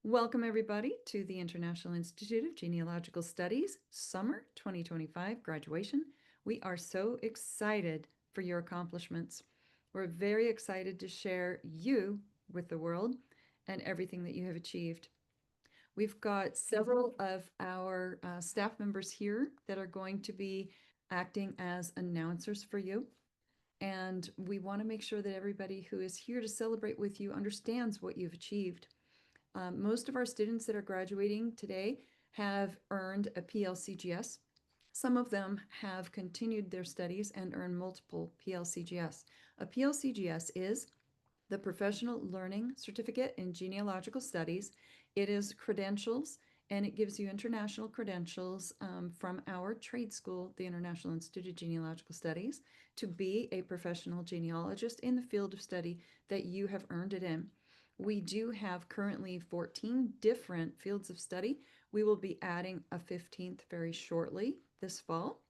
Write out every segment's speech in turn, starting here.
Welcome, everybody, to the International Institute of Genealogical Studies Summer 2025 graduation. We are so excited for your accomplishments. We're very excited to share you with the world and everything that you have achieved. We've got several of our staff members here that are going to be acting as announcers for you. And we want to make sure that everybody who is here to celebrate with you understands what you've achieved. Most of our students that are graduating today have earned a PLCGS. Some of them have continued their studies and earned multiple PLCGS. A PLCGS is the Professional Learning Certificate in Genealogical Studies. It is credentials, and it gives you international credentials from our trade school, the International Institute of Genealogical Studies, to be a professional genealogist in the field of study that you have earned it in. We do have currently 14 different fields of study. We will be adding a 15th very shortly this fall.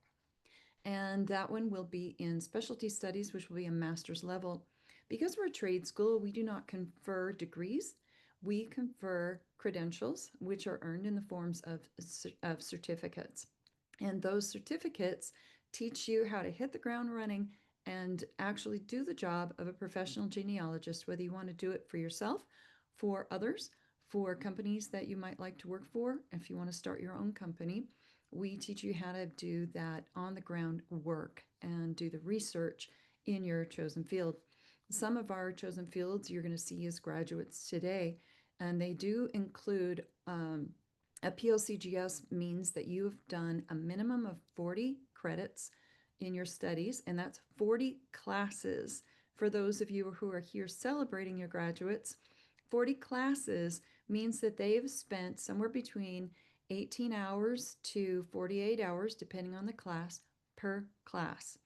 And that one will be in specialty studies, which will be a master's level. Because we're a trade school, we do not confer degrees. We confer credentials, which are earned in the forms of certificates. And those certificates teach you how to hit the ground running and actually do the job of a professional genealogist, whether you want to do it for yourself, for others, for companies that you might like to work for, if you want to start your own company. We teach you how to do that on the ground work and do the research in your chosen field. Some of our chosen fields you're going to see as graduates today, and they do include a PLCGS means that you have done a minimum of 40 credits in your studies, and that's 40 classes. For those of you who are here celebrating your graduates, 40 classes means that they've spent somewhere between 18 hours to 48 hours, depending on the class, per class.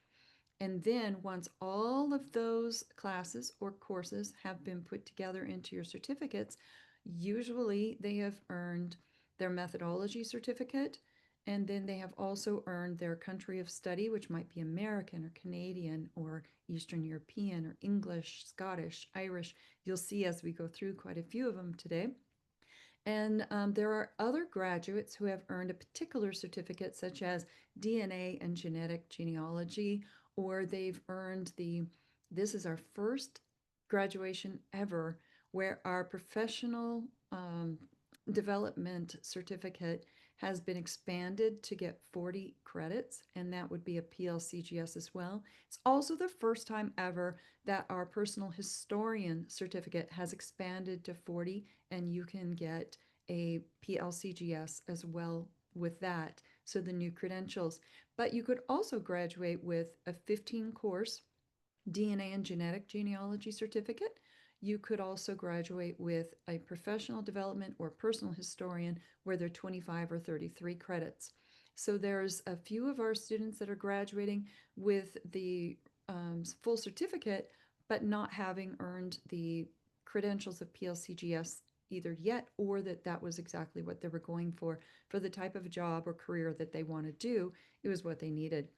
And then once all of those classes or courses have been put together into your certificates, usually they have earned their methodology certificate, and then they have also earned their country of study, which might be American or Canadian or Eastern European or English, Scottish, Irish. You'll see as we go through quite a few of them today. And there are other graduates who have earned a particular certificate, such as DNA and genetic genealogy, or they've earned this is our first graduation ever where our professional development certificate has been expanded to get 40 credits, and that would be a PLCGS as well. It's also the first time ever that our personal historian certificate has expanded to 40, and you can get a PLCGS as well with that. So the new credentials. But you could also graduate with a 15 course DNA and genetic genealogy certificate. You could also graduate with a professional development or personal historian where they're 25 or 33 credits. So there's a few of our students that are graduating with the full certificate, but not having earned the credentials of PLCGS either yet, or that was exactly what they were going for the type of job or career that they want to do. It was what they needed.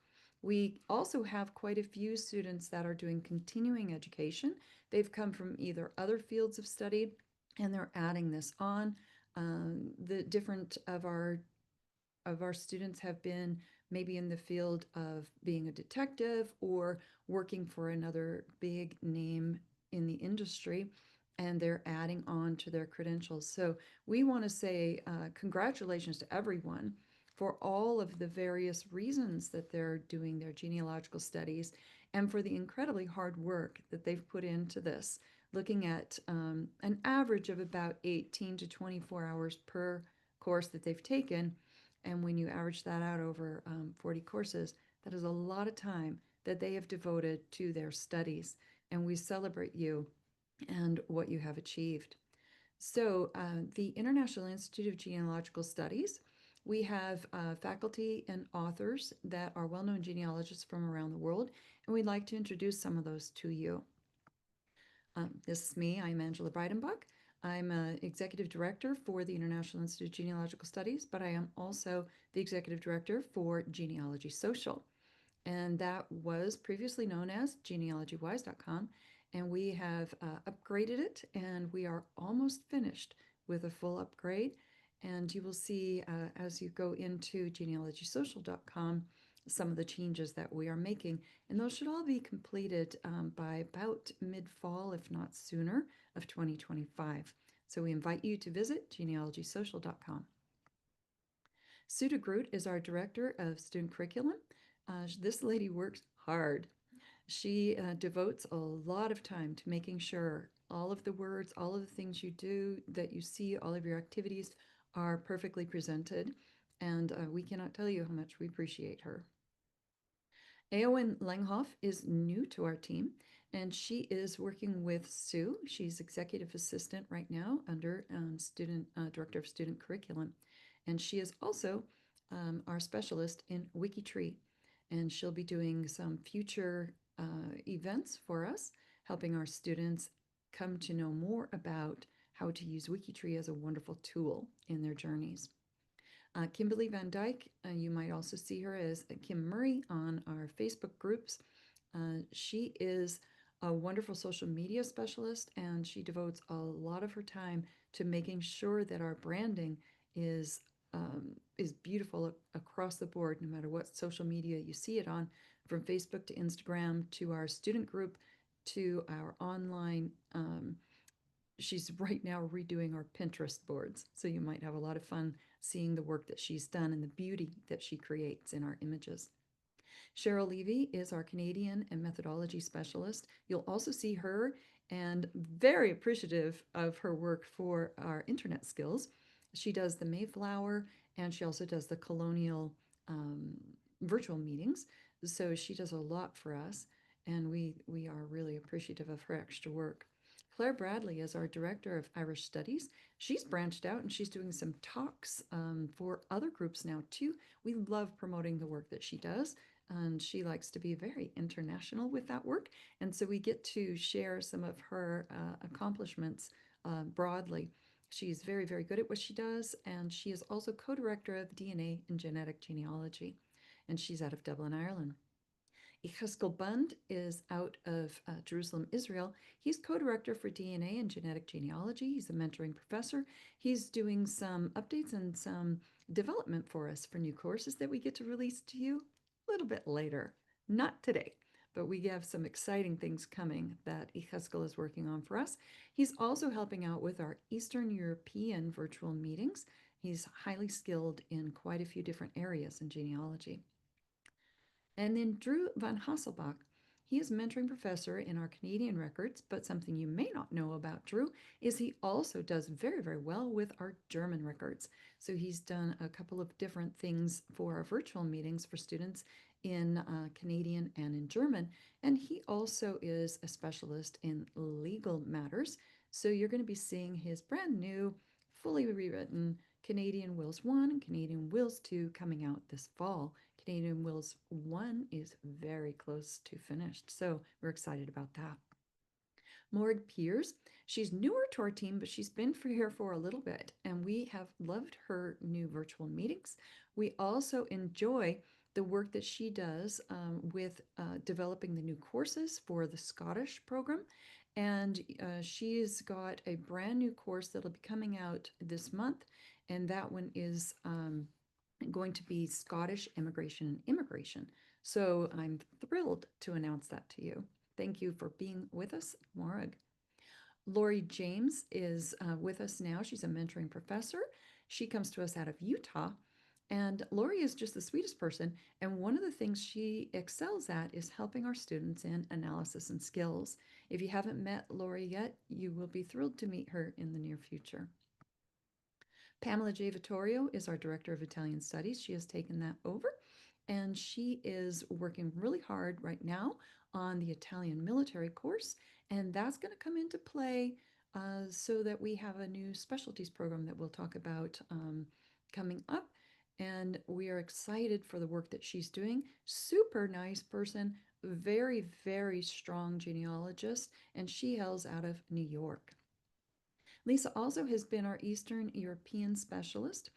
We also have quite a few students that are doing continuing education. They've come from either other fields of study and they're adding this on. The different of our students have been maybe in the field of being a detective or working for another big name in the industry, and they're adding on to their credentials. So we want to say congratulations to everyone for all of the various reasons that they're doing their genealogical studies and for the incredibly hard work that they've put into this, looking at an average of about 18 to 24 hours per course that they've taken. And when you average that out over 40 courses, that is a lot of time that they have devoted to their studies. And we celebrate you and what you have achieved. So the International Institute of Genealogical Studies, we have faculty and authors that are well-known genealogists from around the world, and we'd like to introduce some of those to you. This is me. I'm Angela Breidenbach. I'm executive director for the International Institute of Genealogical Studies, but I am also the executive director for Genealogy Social. And that was previously known as genealogywise.com. And we have upgraded it, and we are almost finished with a full upgrade. And you will see as you go into genealogysocial.com some of the changes that we are making. And those should all be completed by about mid fall, if not sooner, of 2025. So we invite you to visit genealogysocial.com. Suda Groot is our director of student curriculum. This lady works hard. She devotes a lot of time to making sure all of the words, all of the things you do, that you see, all of your activities are perfectly presented. And we cannot tell you how much we appreciate her. Eowyn Langhoff is new to our team, and she is working with Sue. She's executive assistant right now under student director of student curriculum, and she is also our specialist in WikiTree, and she'll be doing some future events for us, helping our students come to know more about how to use WikiTree as a wonderful tool in their journeys. Kimberly Van Dyke, you might also see her as Kim Murray on our Facebook groups. She is a wonderful social media specialist, and she devotes a lot of her time to making sure that our branding is beautiful across the board, no matter what social media you see it on, from Facebook to Instagram to our student group to our online. She's right now redoing our Pinterest boards, so you might have a lot of fun seeing the work that she's done and the beauty that she creates in our images. Cheryl Levy is our Canadian and methodology specialist. You'll also see her, and very appreciative of her work for our internet skills. She does the Mayflower, and she also does the colonial virtual meetings. So she does a lot for us, and we are really appreciative of her extra work. Claire Bradley is our director of Irish Studies. She's branched out and she's doing some talks for other groups now too. We love promoting the work that she does, and she likes to be very international with that work. And so we get to share some of her accomplishments broadly. She's very, very good at what she does, and she is also co-director of DNA and genetic genealogy, and she's out of Dublin, Ireland. Icheskel Bund is out of Jerusalem, Israel. He's co-director for DNA and genetic genealogy. He's a mentoring professor. He's doing some updates and some development for us for new courses that we get to release to you a little bit later. Not today, but we have some exciting things coming that Icheskel is working on for us. He's also helping out with our Eastern European virtual meetings. He's highly skilled in quite a few different areas in genealogy. And then Drew Van Hasselbach, he is mentoring professor in our Canadian records, but something you may not know about Drew is he also does very, very well with our German records. So he's done a couple of different things for our virtual meetings for students in Canadian and in German. And he also is a specialist in legal matters. So you're going to be seeing his brand new, fully rewritten Canadian Wills 1 and Canadian Wills 2 coming out this fall. Canadian Wills 1 is very close to finished, so we're excited about that. Morg Piers, she's newer to our team, but she's been here for a little bit, and we have loved her new virtual meetings. We also enjoy the work that she does with developing the new courses for the Scottish program. And she's got a brand new course that'll be coming out this month, and that one is going to be Scottish immigration and immigration. So I'm thrilled to announce that to you. Thank you for being with us, Morag. Lori James is with us now. She's a mentoring professor. She comes to us out of Utah. And Lori is just the sweetest person. And one of the things she excels at is helping our students in analysis and skills. If you haven't met Lori yet, you will be thrilled to meet her in the near future. Pamela J. Vittorio is our Director of Italian Studies. She has taken that over, and she is working really hard right now on the Italian military course, and that's going to come into play so that we have a new specialties program that we'll talk about coming up. And we are excited for the work that she's doing. Super nice person, very, very strong genealogist, and she hails out of New York. Lisa also has been our Eastern European specialist.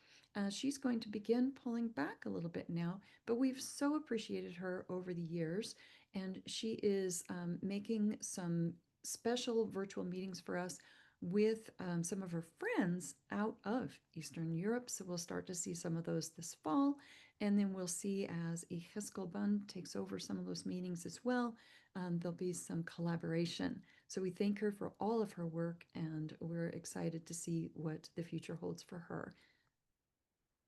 She's going to begin pulling back a little bit now, but we've so appreciated her over the years, and she is making some special virtual meetings for us with some of her friends out of Eastern Europe. So we'll start to see some of those this fall. And then we'll see as IIGS takes over some of those meetings as well, there'll be some collaboration. So we thank her for all of her work, and we're excited to see what the future holds for her.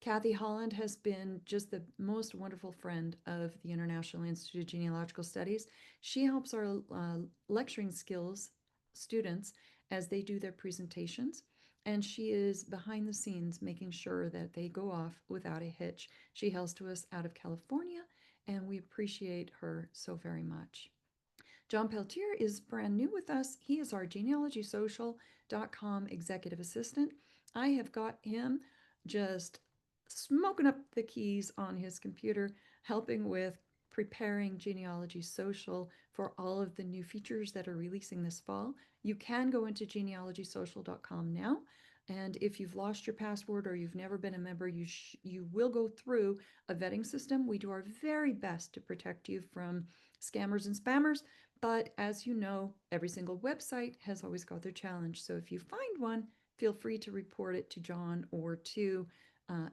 Kathy Holland has been just the most wonderful friend of the International Institute of Genealogical Studies. She helps our lecturing skills students as they do their presentations, and she is behind the scenes making sure that they go off without a hitch. She hails to us out of California, and we appreciate her so very much. John Peltier is brand new with us. He is our genealogysocial.com executive assistant. I have got him just smoking up the keys on his computer, helping with preparing Genealogy Social for all of the new features that are releasing this fall. You can go into genealogysocial.com now. And if you've lost your password or you've never been a member, you will go through a vetting system. We do our very best to protect you from scammers and spammers. But as you know, every single website has always got their challenge. So if you find one, feel free to report it to John or to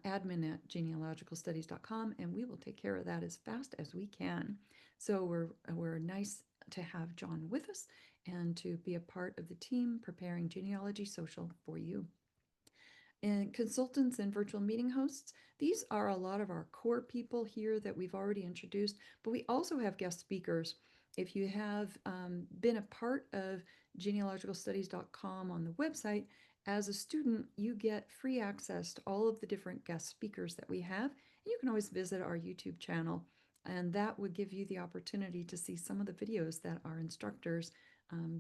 admin@genealogicalstudies.com, and we will take care of that as fast as we can. So we're nice to have John with us and to be a part of the team preparing Genealogy Social for you. And consultants and virtual meeting hosts, these are a lot of our core people here that we've already introduced, but we also have guest speakers. If you have been a part of genealogicalstudies.com on the website, as a student, you get free access to all of the different guest speakers that we have. And you can always visit our YouTube channel, and that would give you the opportunity to see some of the videos that our instructors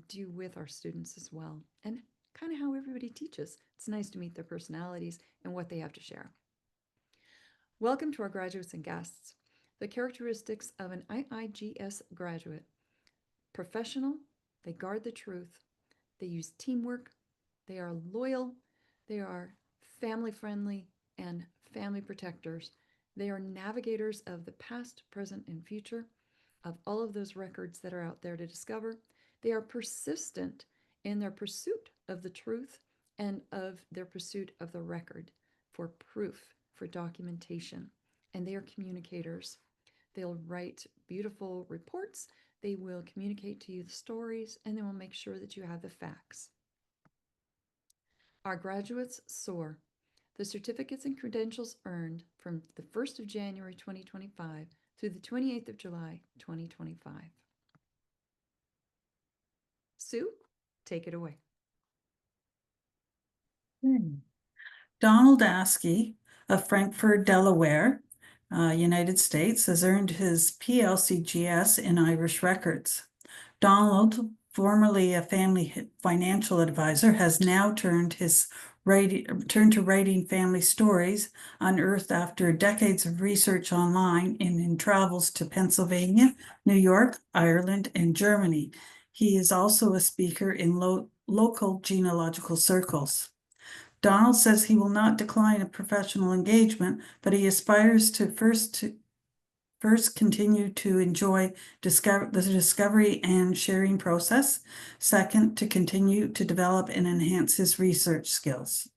do with our students as well, and kind of how everybody teaches. It's nice to meet their personalities and what they have to share. Welcome to our graduates and guests. The characteristics of an IIGS graduate: professional, they guard the truth, they use teamwork, they are loyal, they are family friendly and family protectors. They are navigators of the past, present, and future, of all of those records that are out there to discover. They are persistent in their pursuit of the truth and of their pursuit of the record for proof, for documentation. And they are communicators. They'll write beautiful reports, they will communicate to you the stories, and they will make sure that you have the facts. Our graduates soar. The certificates and credentials earned from the 1st of January 2025 through the 28th of July 2025. Sue, take it away. Donald Askey of Frankfort, Delaware, United States, has earned his PLCGS in Irish records. Donald, formerly a family financial advisor, has now turned to writing family stories unearthed after decades of research online and in travels to Pennsylvania, New York, Ireland, and Germany. He is also a speaker in local genealogical circles. Donald says he will not decline a professional engagement, but he aspires to first continue to enjoy the discovery and sharing process. Second, to continue to develop and enhance his research skills.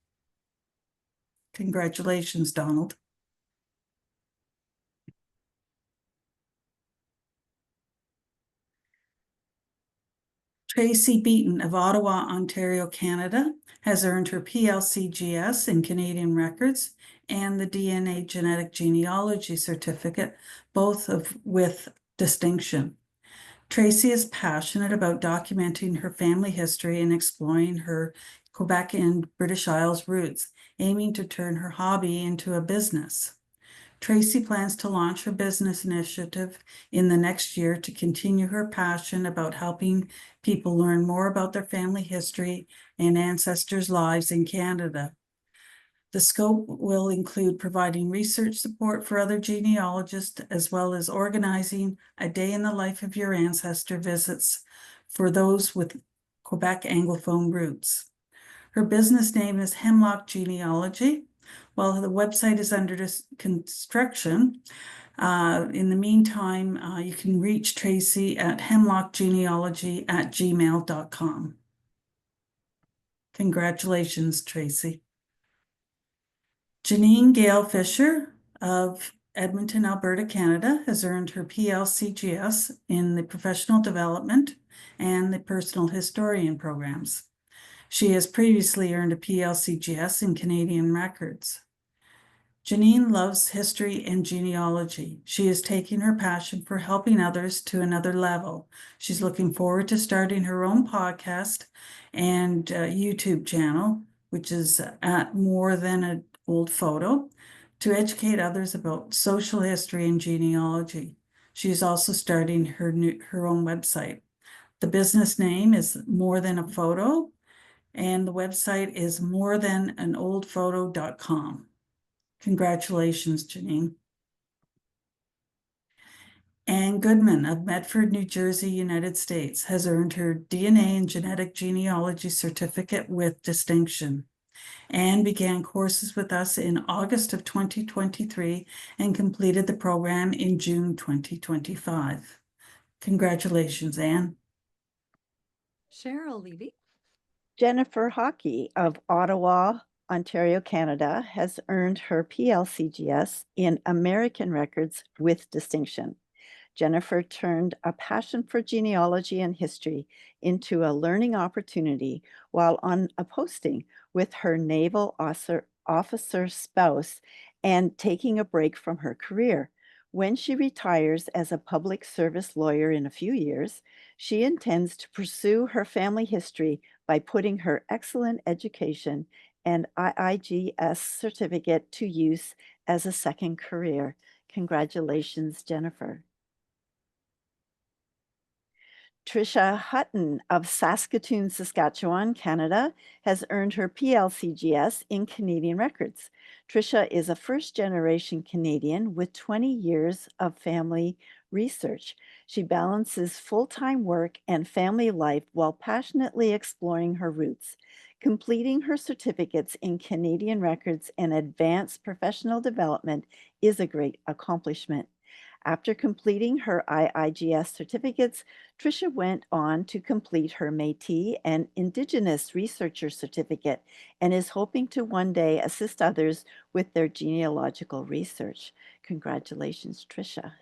Congratulations, Donald. Tracy Beaton of Ottawa, Ontario, Canada, has earned her PLCGS in Canadian records and the DNA genetic genealogy certificate, both with distinction. Tracy is passionate about documenting her family history and exploring her Quebec and British Isles roots, aiming to turn her hobby into a business. Tracy plans to launch her business initiative in the next year to continue her passion about helping people learn more about their family history and ancestors' lives in Canada. The scope will include providing research support for other genealogists, as well as organizing a day in the life of your ancestor visits for those with Quebec Anglophone roots. Her business name is Hemlock Genealogy. While the website is under construction, in the meantime, you can reach Tracy at hemlockgenealogy@gmail.com. Congratulations, Tracy. Janine Gale Fisher of Edmonton, Alberta, Canada, has earned her PLCGS in the Professional Development and the Personal Historian programs. She has previously earned a PLCGS in Canadian Records. Janine loves history and genealogy. She is taking her passion for helping others to another level. She's looking forward to starting her own podcast and YouTube channel, which is at More Than an Old Photo, to educate others about social history and genealogy. She is also starting her own website. The business name is More Than a Photo, and the website is morethananoldphoto.com. Congratulations, Janine. Anne Goodman of Medford, New Jersey, United States, has earned her DNA and genetic genealogy certificate with distinction. Anne began courses with us in August of 2023 and completed the program in June 2025. Congratulations, Anne. Cheryl Levy. Jennifer Hockey of Ottawa, Ontario, Canada, has earned her PLCGS in American Records with distinction. Jennifer turned a passion for genealogy and history into a learning opportunity while on a posting with her naval officer spouse and taking a break from her career. When she retires as a public service lawyer in a few years, she intends to pursue her family history by putting her excellent education and IIGS certificate to use as a second career. Congratulations, Jennifer. Tricia Hutton of Saskatoon, Saskatchewan, Canada, has earned her PLCGS in Canadian Records. Tricia is a first-generation Canadian with 20 years of family research. She balances full-time work and family life while passionately exploring her roots. Completing her certificates in Canadian Records and advanced professional development is a great accomplishment. After completing her IIGS certificates, Tricia went on to complete her Métis and Indigenous Researcher certificate and is hoping to one day assist others with their genealogical research. Congratulations, Tricia.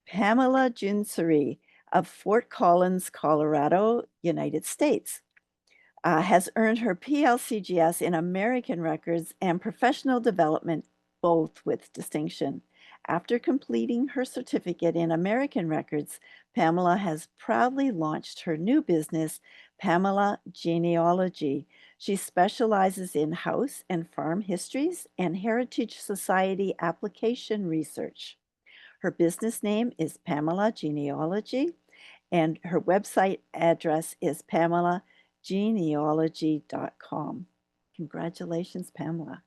Pamela Junseri of Fort Collins, Colorado, United States, has earned her PLCGS in American Records and Professional Development, both with distinction. After completing her certificate in American Records, Pamela has proudly launched her new business, Pamela Genealogy. She specializes in house and farm histories and Heritage Society application research. Her business name is Pamela Genealogy, and her website address is pamelagenealogy.com. Congratulations, Pamela.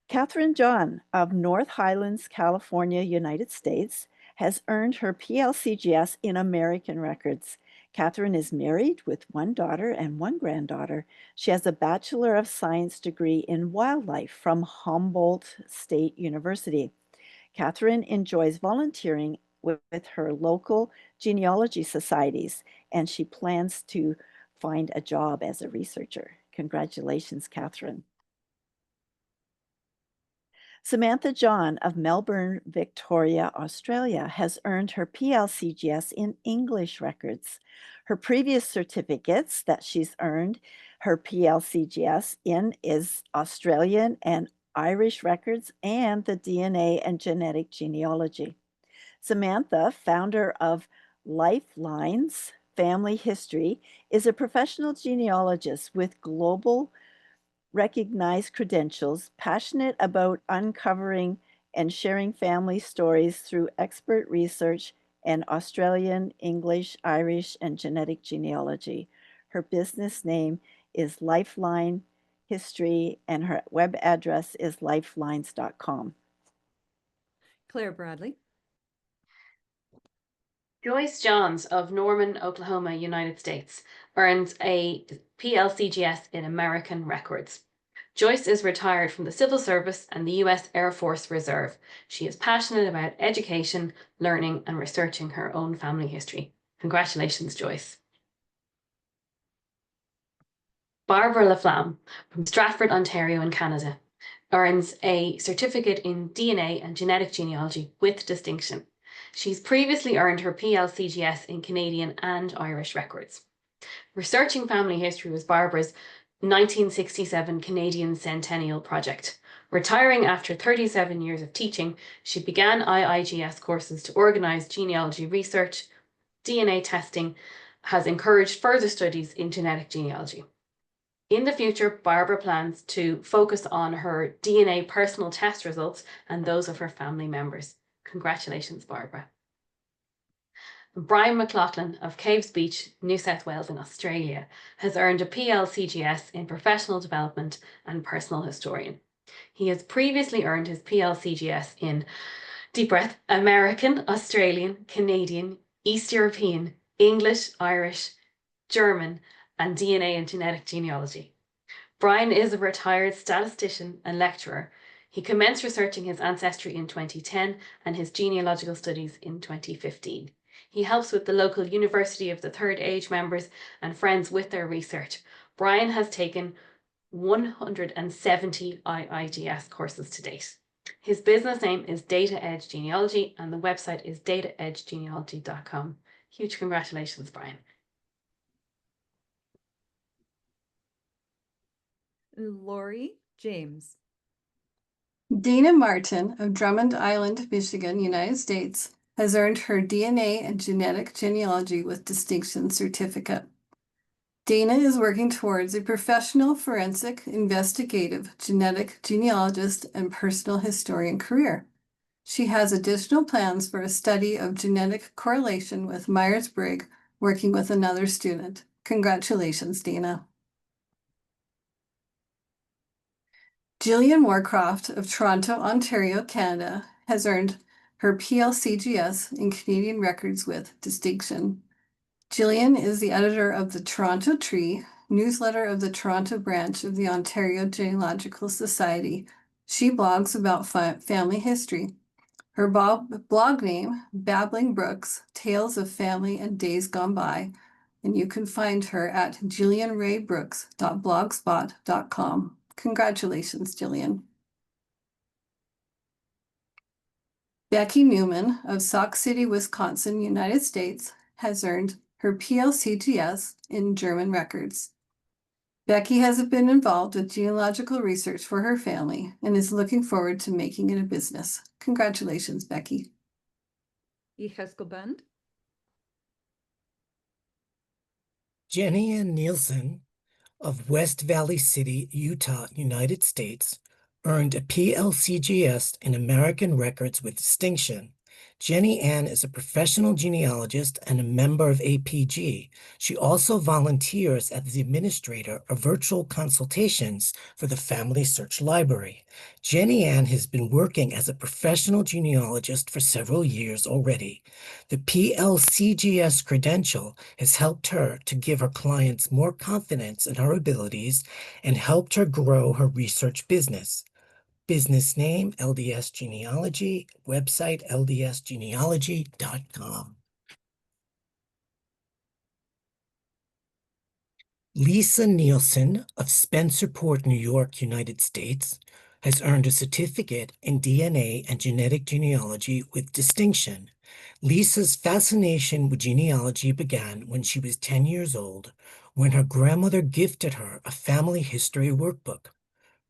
Catherine John of North Highlands, California, United States, has earned her PLCGS in American Records. Catherine is married with one daughter and one granddaughter. She has a Bachelor of Science degree in wildlife from Humboldt State University. Catherine enjoys volunteering with her local genealogy societies, and she plans to find a job as a researcher. Congratulations, Catherine. Samantha John of Melbourne, Victoria, Australia, has earned her PLCGS in English Records. Her previous certificates that she's earned her PLCGS in is Australian and Irish Records and the DNA and Genetic Genealogy. Samantha, founder of Lifelines Family History, is a professional genealogist with global recognized credentials, passionate about uncovering and sharing family stories through expert research and Australian, English, Irish, and genetic genealogy. Her business name is Lifeline History, and her web address is lifelines.com. Claire Bradley. Joyce Johns of Norman, Oklahoma, United States, earns a PLCGS in American Records. Joyce is retired from the civil service and the US Air Force Reserve. She is passionate about education, learning, and researching her own family history. Congratulations, Joyce. Barbara Laflamme from Stratford, Ontario in Canada earns a certificate in DNA and genetic genealogy with distinction. She's previously earned her PLCGS in Canadian and Irish records. Researching family history was Barbara's 1967 Canadian Centennial Project. Retiring after 37 years of teaching, she began IIGS courses to organise genealogy research. DNA testing has encouraged further studies in genetic genealogy. In the future, Barbara plans to focus on her DNA personal test results and those of her family members. Congratulations, Barbara. Brian McLaughlin of Caves Beach, New South Wales in Australia has earned a PLCGS in Professional Development and Personal Historian. He has previously earned his PLCGS in, deep breath, American, Australian, Canadian, East European, English, Irish, German, and DNA and genetic genealogy. Brian is a retired statistician and lecturer. He commenced researching his ancestry in 2010 and his genealogical studies in 2015. He helps with the local University of the Third Age members and friends with their research. Brian has taken 170 IIGS courses to date. His business name is Data Edge Genealogy and the website is dataedgegenealogy.com. Huge congratulations, Brian. Lori James. Dana Martin of Drummond Island, Michigan, United States, has earned her DNA and genetic genealogy with distinction certificate. Dana is working towards a professional forensic investigative genetic genealogist and personal historian career. She has additional plans for a study of genetic correlation with Myers-Briggs, working with another student. Congratulations, Dana. Jillian Moorcroft of Toronto, Ontario, Canada, has earned her PLCGS in Canadian records with distinction. Jillian is the editor of the Toronto Tree, newsletter of the Toronto branch of the Ontario Genealogical Society. She blogs about family history. Her blog name, Babbling Brooks, Tales of Family and Days Gone By, and you can find her at jillianraybrooks.blogspot.com. Congratulations, Jillian. Becky Newman of Sauk City, Wisconsin, United States, has earned her PLCGS in German records. Becky has been involved with genealogical research for her family and is looking forward to making it a business. Congratulations, Becky. Band. Jenny Ann Nielsen of West Valley City, Utah, United States, earned a PLCGS in American Records with distinction. Jenny Ann is a professional genealogist and a member of APG. She also volunteers as the administrator of virtual consultations for the Family Search Library. Jenny Ann has been working as a professional genealogist for several years already. The PLCGS credential has helped her to give her clients more confidence in her abilities and helped her grow her research business. Business name, LDS Genealogy, website, ldsgenealogy.com. Lisa Nielsen of Spencerport, New York, United States, has earned a certificate in DNA and genetic genealogy with distinction. Lisa's fascination with genealogy began when she was 10 years old, when her grandmother gifted her a family history workbook.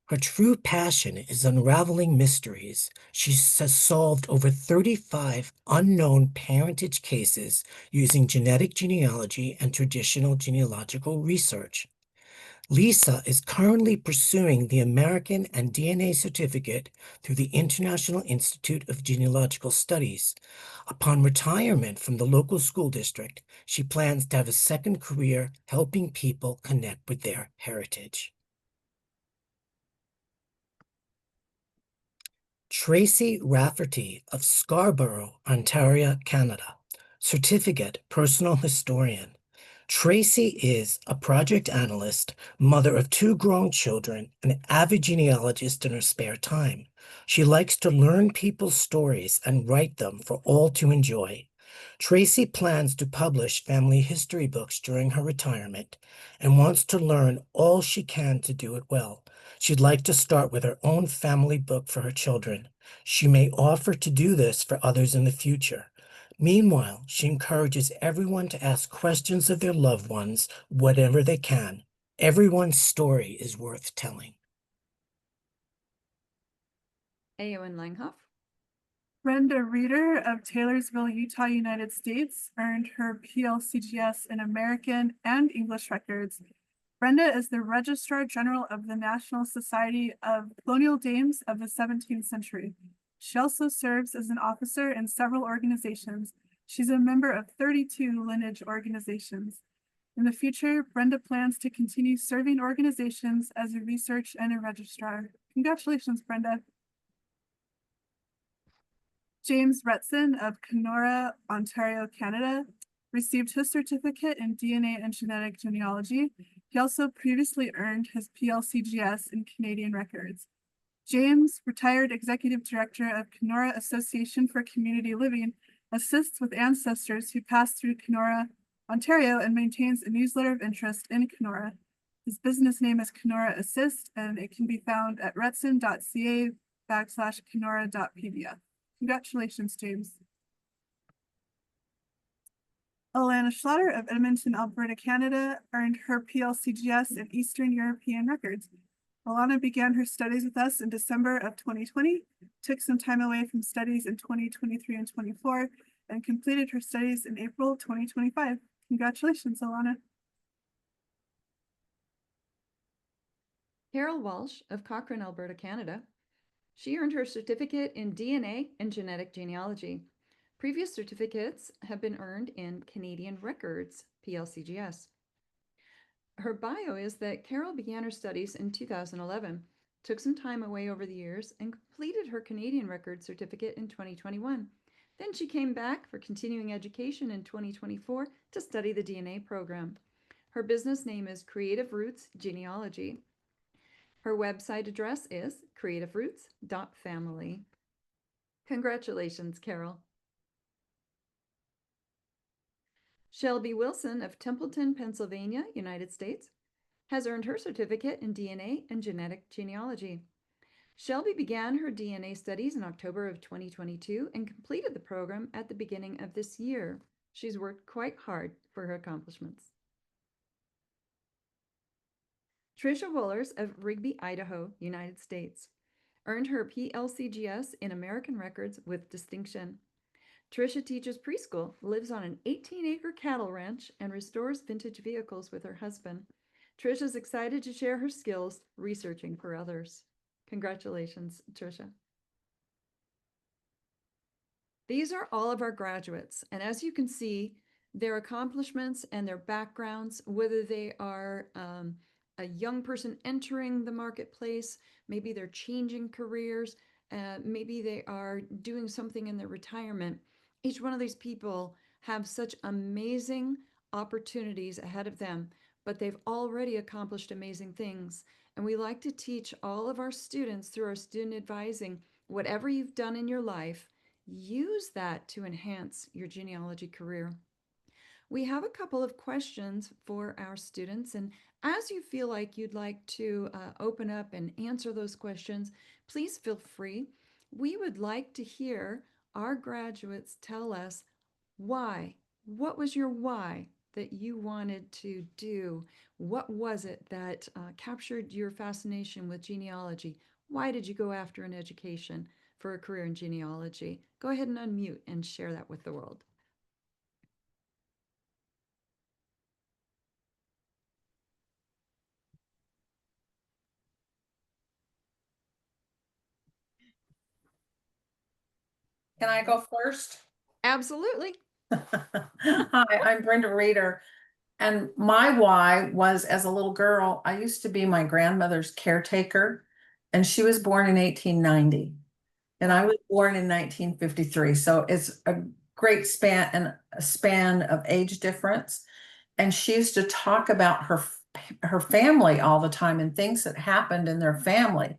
Her true passion is unraveling mysteries. She has solved over 35 unknown parentage cases using genetic genealogy and traditional genealogical research. Lisa is currently pursuing the American and DNA certificate through the International Institute of Genealogical Studies. Upon retirement from the local school district, she plans to have a second career helping people connect with their heritage. Tracy Rafferty of Scarborough, Ontario, Canada. Certificate, Personal Historian. Tracy is a project analyst, mother of 2 grown children, and an avid genealogist in her spare time. She likes to learn people's stories and write them for all to enjoy. Tracy plans to publish family history books during her retirement and wants to learn all she can to do it well. She'd like to start with her own family book for her children. She may offer to do this for others in the future. Meanwhile, she encourages everyone to ask questions of their loved ones whatever they can. Everyone's story is worth telling. Eowyn Langhoff. Brenda Reeder of Taylorsville, Utah, United States, earned her PLCGS in American and English records. Brenda is the Registrar General of the National Society of Colonial Dames of the 17th century. She also serves as an officer in several organizations. She's a member of 32 lineage organizations. In the future, Brenda plans to continue serving organizations as a research and a registrar. Congratulations, Brenda. James Retson of Kenora, Ontario, Canada, received his certificate in DNA and genetic genealogy. He also previously earned his PLCGS in Canadian records. James, retired Executive Director of Kenora Association for Community Living, assists with ancestors who pass through Kenora, Ontario, and maintains a newsletter of interest in Kenora. His business name is Kenora Assist, and it can be found at retson.ca/kenora.pdf. Congratulations, James. Alana Schlatter of Edmonton, Alberta, Canada, earned her PLCGS in Eastern European records. Alana began her studies with us in December of 2020, took some time away from studies in 2023 and 24, and completed her studies in April 2025. Congratulations, Alana. Carol Walsh of Cochrane, Alberta, Canada. She earned her certificate in DNA and genetic genealogy. Previous certificates have been earned in Canadian Records, PLCGS. Her bio is that Carol began her studies in 2011, took some time away over the years, and completed her Canadian Records certificate in 2021. Then she came back for continuing education in 2024 to study the DNA program. Her business name is Creative Roots Genealogy. Her website address is creativeroots.family. Congratulations, Carol. Shelby Wilson of Templeton, Pennsylvania, United States, has earned her certificate in DNA and genetic genealogy. Shelby began her DNA studies in October of 2022 and completed the program at the beginning of this year. She's worked quite hard for her accomplishments. Tricia Wohlers of Rigby, Idaho, United States, earned her PLCGS in American Records with distinction. Tricia teaches preschool, lives on an 18-acre cattle ranch, and restores vintage vehicles with her husband. Tricia's excited to share her skills researching for others. Congratulations, Tricia. These are all of our graduates, and as you can see, their accomplishments and their backgrounds, whether they are a young person entering the marketplace, maybe they're changing careers, maybe they are doing something in their retirement. Each one of these people have such amazing opportunities ahead of them, but they've already accomplished amazing things. And we like to teach all of our students through our student advising, whatever you've done in your life, use that to enhance your genealogy career. We have a couple of questions for our students, and as you feel like you'd like to open up and answer those questions, please feel free. We would like to hear our graduates tell us why. What was your why that you wanted to do? What was it that captured your fascination with genealogy? Why did you go after an education for a career in genealogy? Go ahead and unmute and share that with the world. Can I go first? Absolutely. Hi, I'm Brenda Reeder. And my why was, as a little girl, I used to be my grandmother's caretaker, and she was born in 1890. And I was born in 1953. So it's a great span of age difference. And she used to talk about her family all the time and things that happened in their family.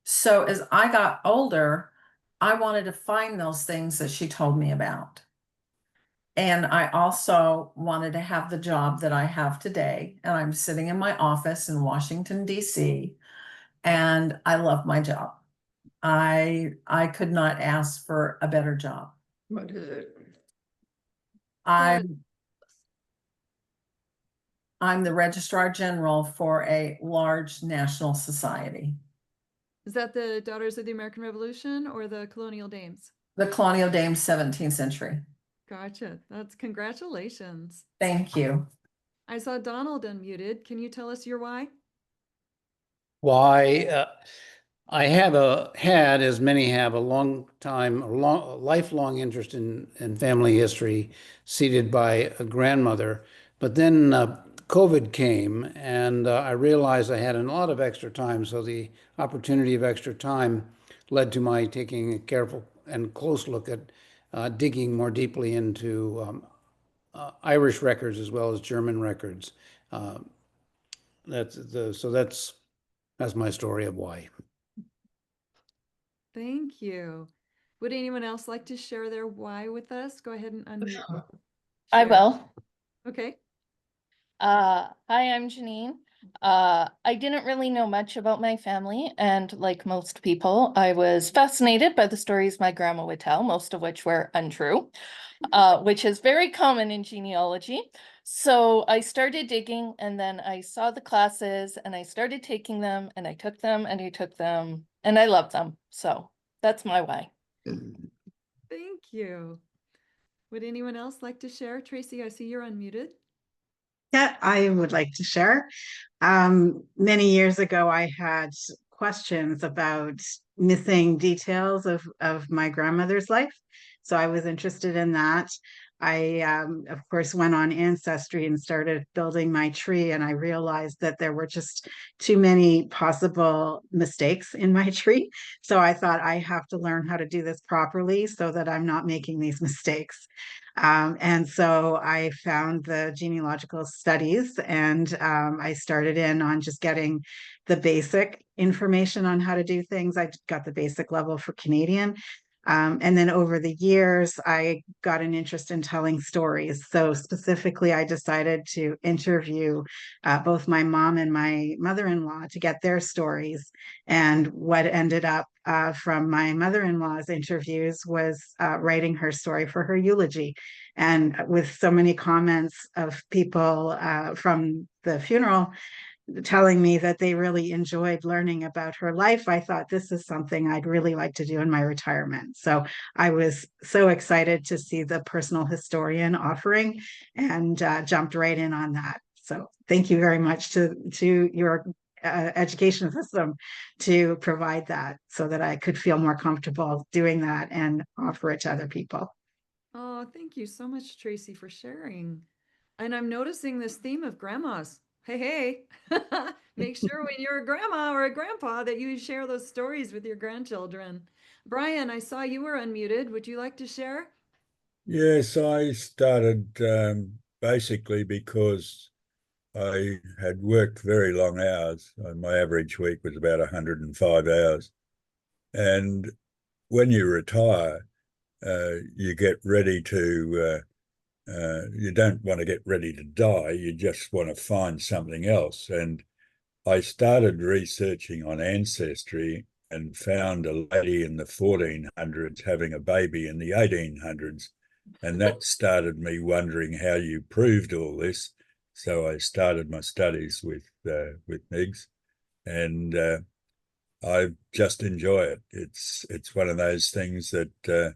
So as I got older, I wanted to find those things that she told me about. And I also wanted to have the job that I have today. And I'm sitting in my office in Washington, D.C., and I love my job. I could not ask for a better job. What is it? I'm the Registrar General for a large national society, Is that the Daughters of the American Revolution or the Colonial Dames? the Colonial Dames 17th century. Gotcha. That's congratulations. Thank you. I saw Donald unmuted. Can you tell us your why? Why, I have had, as many have, a lifelong interest in family history, seated by a grandmother. But then COVID came, and I realized I had a lot of extra time. So the opportunity of extra time led to my taking a careful and close look at digging more deeply into Irish records as well as German records. Uh, that's my story of why. Thank you. Would anyone else like to share their why with us? Go ahead and unmute. I Share. will. Okay. Hi, I'm Janine. I didn't really know much about my family, and like most people, I was fascinated by the stories my grandma would tell, most of which were untrue, which is very common in genealogy. So I started digging, and then I saw the classes, and I started taking them, and I took them, and I took them, and I love them. So that's my why. Thank you. Would anyone else like to share? Tracy, I see you're unmuted. Yeah, I would like to share. Many years ago, I had questions about missing details of my grandmother's life. So I was interested in that. I, of course, went on Ancestry and started building my tree, and I realized that there were just too many possible mistakes in my tree. So I thought I have to learn how to do this properly so that I'm not making these mistakes. And so I found the genealogical studies, and I started in on just getting the basic information on how to do things. I got the basic level for Canadian. And then over the years, I got an interest in telling stories. So specifically, I decided to interview both my mom and my mother-in-law to get their stories. And what ended up from my mother-in-law's interviews was writing her story for her eulogy. And with so many comments of people from the funeral telling me that they really enjoyed learning about her life, I thought this is something I'd really like to do in my retirement. So I was so excited to see the personal historian offering, and jumped right in on that. So thank you very much to your education system to provide that so that I could feel more comfortable doing that and offer it to other people. Oh, thank you so much, Tracy, for sharing. And I'm noticing this theme of grandmas. Hey, hey, make sure when you're a grandma or a grandpa that you share those stories with your grandchildren. Brian, I saw you were unmuted. Would you like to share? Yes, I started basically because I had worked very long hours. My average week was about 105 hours. And when you retire, you get ready to, you don't want to get ready to die. You just want to find something else. And I started researching on Ancestry and found a lady in the 1400s having a baby in the 1800s. And that started me wondering how you proved all this. So I started my studies with MIGS, and I just enjoy it. It's one of those things that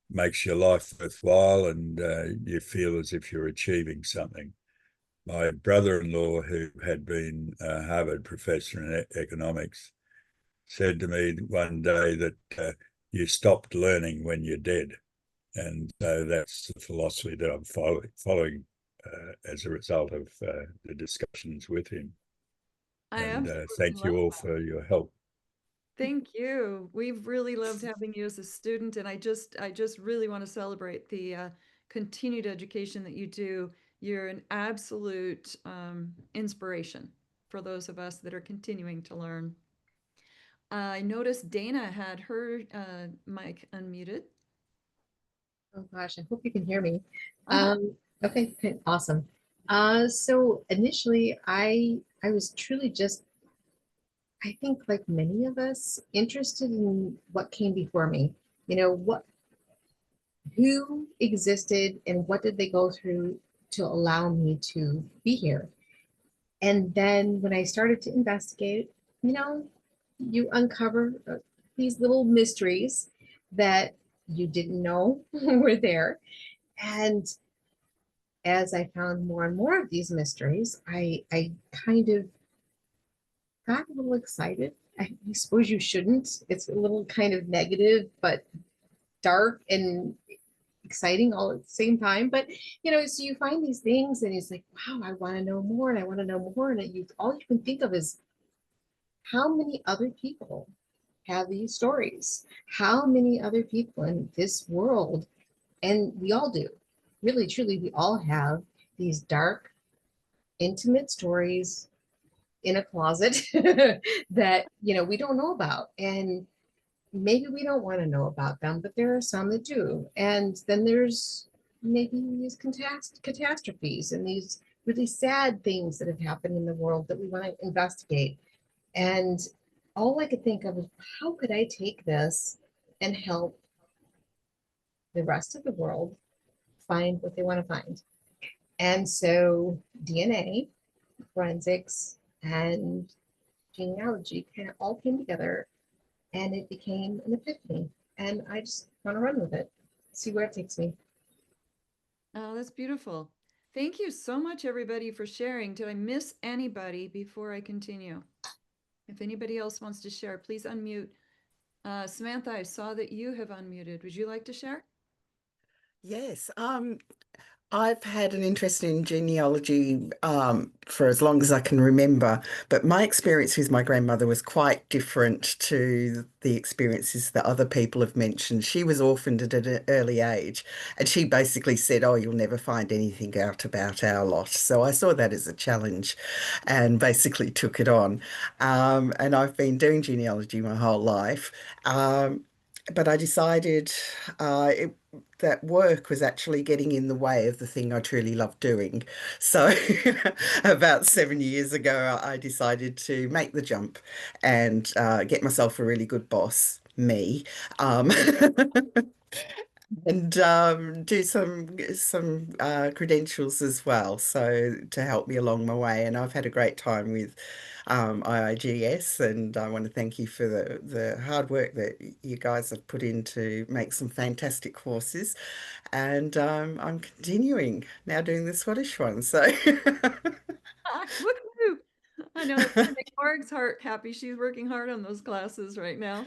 makes your life worthwhile, and you feel as if you're achieving something. My brother-in-law, who had been a Harvard professor in economics, said to me one day that you stopped learning when you're dead. And so that's the philosophy that I'm following as a result of the discussions with him. And thank you all for your help. Thank you. We've really loved having you as a student, and I just really want to celebrate the continued education that you do. You're an absolute inspiration for those of us that are continuing to learn. I noticed Dana had her mic unmuted. Oh gosh, I hope you can hear me. Uh-huh. Okay, good, awesome. So initially I was truly just, I think like many of us, interested in what came before me. You know, who existed and what did they go through to allow me to be here? And then when I started to investigate, you know, you uncover these little mysteries that you didn't know were there. And as I found more and more of these mysteries, I kind of got a little excited. I suppose you shouldn't. It's a little kind of negative, but dark and exciting all at the same time. But you know, so you find these things and it's like, wow, I want to know more and I want to know more. And you all you can think of is how many other people have these stories? How many other people in this world, and we all do, really truly, we all have these dark, intimate stories in a closet that we don't know about. And maybe we don't want to know about them, but there are some that do. And then there's maybe these catastrophes and these really sad things that have happened in the world that we want to investigate. And all I could think of is, how could I take this and help the rest of the world find what they want to find? And so DNA, forensics, and genealogy kind of all came together and it became an epiphany. And I just want to run with it, see where it takes me. Oh, that's beautiful. Thank you so much, everybody, for sharing. Did I miss anybody before I continue? If anybody else wants to share, please unmute. Samantha, I saw that you have unmuted. Would you like to share? Yes, I've had an interest in genealogy for as long as I can remember, but my experience with my grandmother was quite different to the experiences that other people have mentioned. She was orphaned at an early age, and she basically said, "Oh, you'll never find anything out about our lot." So I saw that as a challenge and basically took it on. And I've been doing genealogy my whole life. But I decided that work was actually getting in the way of the thing I truly love doing. So about 7 years ago, I decided to make the jump and get myself a really good boss, me. Um, and do some credentials as well, so to help me along my way. And I've had a great time with IIGS, and I want to thank you for the hard work that you guys have put in to make some fantastic courses. And I'm continuing now doing the Scottish one. So Woohoo! I know it's gonna make Marg's heart happy. She's working hard on those classes right now.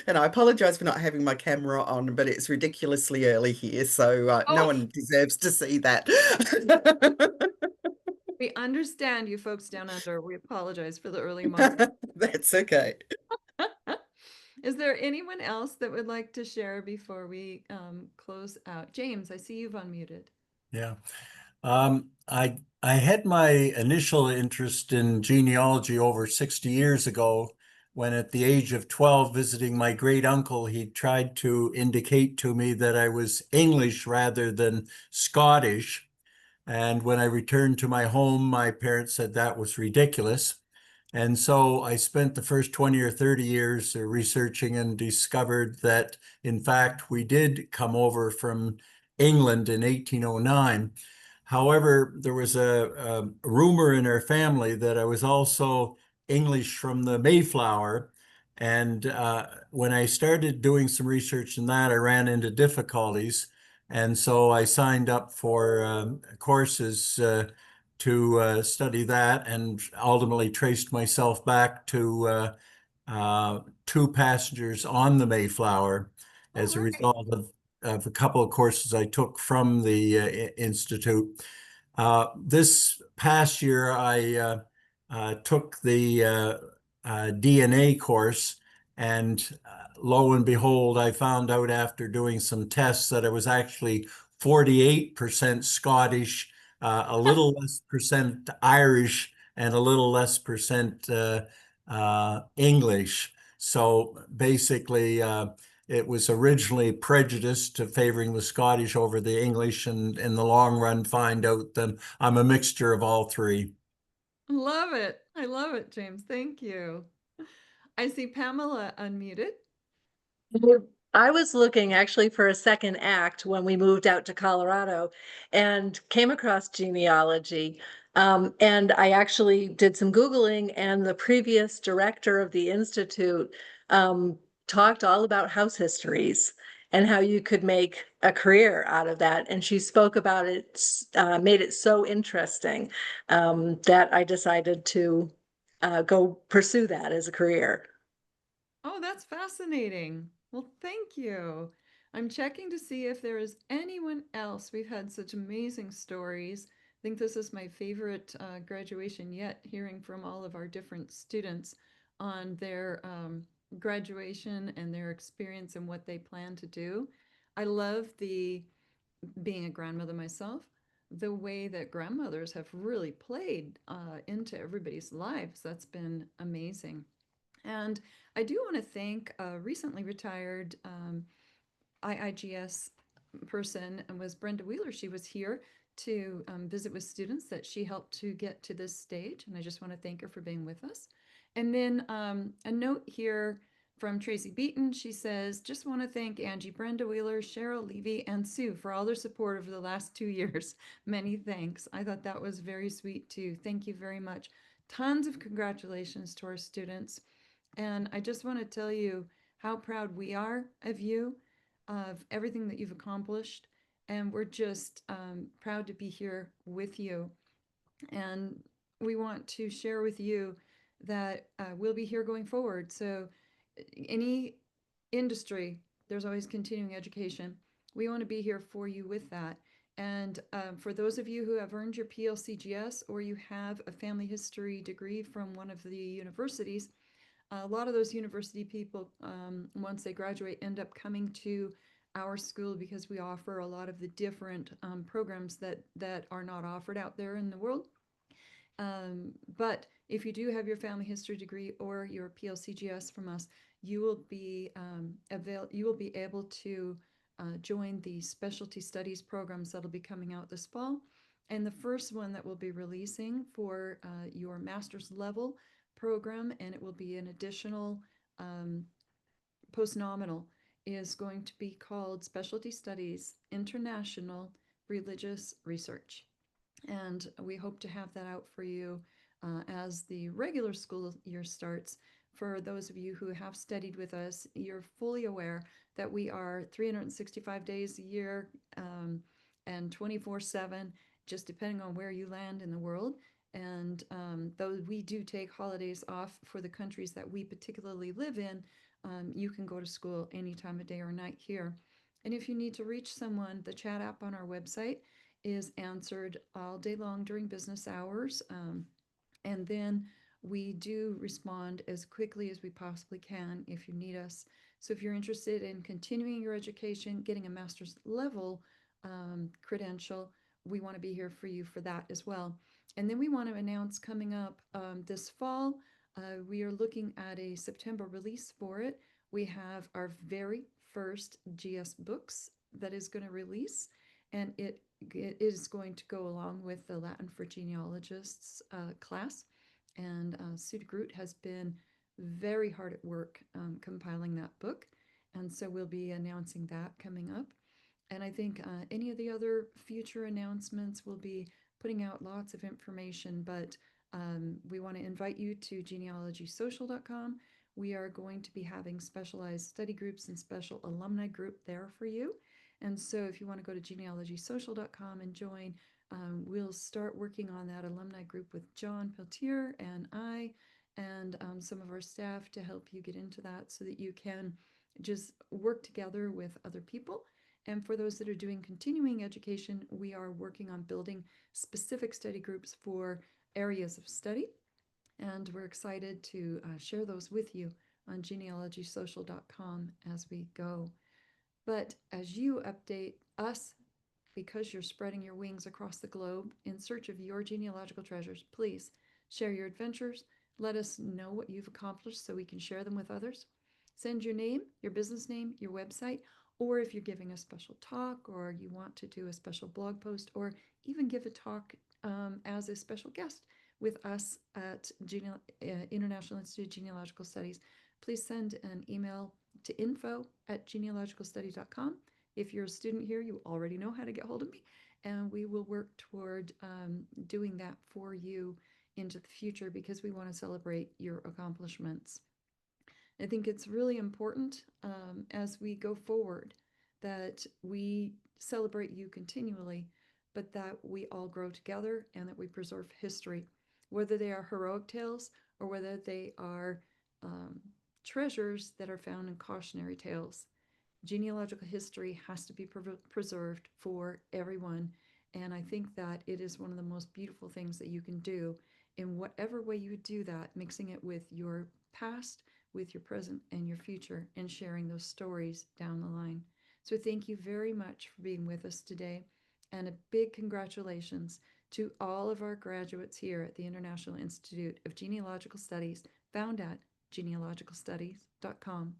and I apologize for not having my camera on, but it's ridiculously early here, so no Oh, one deserves to see that. we understand you folks down under. We apologize for the early mark. That's okay. Is there anyone else that would like to share before we close out? James, I see you've unmuted. Yeah. I had my initial interest in genealogy over 60 years ago when at the age of 12, visiting my great uncle, he tried to indicate to me that I was English rather than Scottish. And when I returned to my home, my parents said that was ridiculous. And so I spent the first 20 or 30 years researching and discovered that, in fact, we did come over from England in 1809. However, there was a rumor in our family that I was also English from the Mayflower. And when I started doing some research in that, I ran into difficulties. And so I signed up for courses to study that, and ultimately traced myself back to two passengers on the Mayflower as a result of a couple of courses I took from the Institute. This past year, I took the DNA course, and lo and behold, I found out after doing some tests that I was actually 48% Scottish, a little less percent Irish, and a little less percent English. So basically, it was originally prejudiced to favoring the Scottish over the English, and in the long run find out that I'm a mixture of all three. Love it. I love it, James. Thank you. I see Pamela unmuted. I was looking actually for a second act when we moved out to Colorado and came across genealogy. And I actually did some Googling, and the previous director of the Institute talked all about house histories and how you could make a career out of that. And she spoke about it, made it so interesting that I decided to go pursue that as a career. Oh, that's fascinating. Well, thank you. I'm checking to see if there is anyone else. We've had such amazing stories. I think this is my favorite graduation yet, hearing from all of our different students on their graduation and their experience and what they plan to do. I love being a grandmother myself, the way that grandmothers have really played into everybody's lives. That's been amazing. And I do want to thank a recently retired IIGS person, and was Brenda Wheeler. She was here to visit with students that she helped to get to this stage, and I just want to thank her for being with us. And then a note here from Tracy Beaton. She says, just want to thank Angie, Brenda Wheeler, Cheryl Levy, and Sue for all their support over the last 2 years. Many thanks. I thought that was very sweet too. Thank you very much. Tons of congratulations to our students. And I just want to tell you how proud we are of you, of everything that you've accomplished. And we're just proud to be here with you. And we want to share with you that we'll be here going forward. So, any industry, there's always continuing education. We want to be here for you with that. And for those of you who have earned your PLCGS, or you have a family history degree from one of the universities, a lot of those university people, once they graduate, end up coming to our school because we offer a lot of the different programs that are not offered out there in the world. But if you do have your family history degree or your PLCGS from us, you will be able to join the specialty studies programs that'll be coming out this fall. And the first one that we'll be releasing for your master's level program, and it will be an additional post-nominal, is going to be called Specialty Studies International Religious Research. And we hope to have that out for you as the regular school year starts. For those of you who have studied with us, you're fully aware that we are 365 days a year and 24/7, just depending on where you land in the world. And though we do take holidays off for the countries that we particularly live in, you can go to school any time of day or night here. And if you need to reach someone, the chat app on our website is answered all day long during business hours. And then we do respond as quickly as we possibly can if you need us. So if you're interested in continuing your education, getting a master's level credential, we want to be here for you for that as well. And then we want to announce coming up this fall, we are looking at a September release for it. We have our very first GS books that is going to release, and it is going to go along with the Latin for Genealogists class. And Sue Groot has been very hard at work compiling that book. And so we'll be announcing that coming up. And I think any of the other future announcements will be putting out lots of information, but we want to invite you to genealogysocial.com. We are going to be having specialized study groups and special alumni group there for you. And so if you want to go to genealogysocial.com and join, we'll start working on that alumni group with John Peltier and I and some of our staff to help you get into that so that you can just work together with other people. And for those that are doing continuing education, we are working on building specific study groups for areas of study. And we're excited to share those with you on genealogysocial.com as we go. But as you update us, because you're spreading your wings across the globe in search of your genealogical treasures, please share your adventures. Let us know what you've accomplished so we can share them with others. Send your name, your business name, your website, or if you're giving a special talk or you want to do a special blog post or even give a talk as a special guest with us at International Institute of Genealogical Studies, please send an email to info@genealogicalstudies.com. If you're a student here, you already know how to get hold of me, and we will work toward doing that for you into the future because we want to celebrate your accomplishments. I think it's really important as we go forward that we celebrate you continually, but that we all grow together and that we preserve history, whether they are heroic tales or whether they are treasures that are found in cautionary tales. Genealogical history has to be preserved for everyone. And I think that it is one of the most beautiful things that you can do in whatever way you do that, mixing it with your past, with your present, and your future, and sharing those stories down the line. So thank you very much for being with us today. And a big congratulations to all of our graduates here at the International Institute of Genealogical Studies, found at genealogicalstudies.com.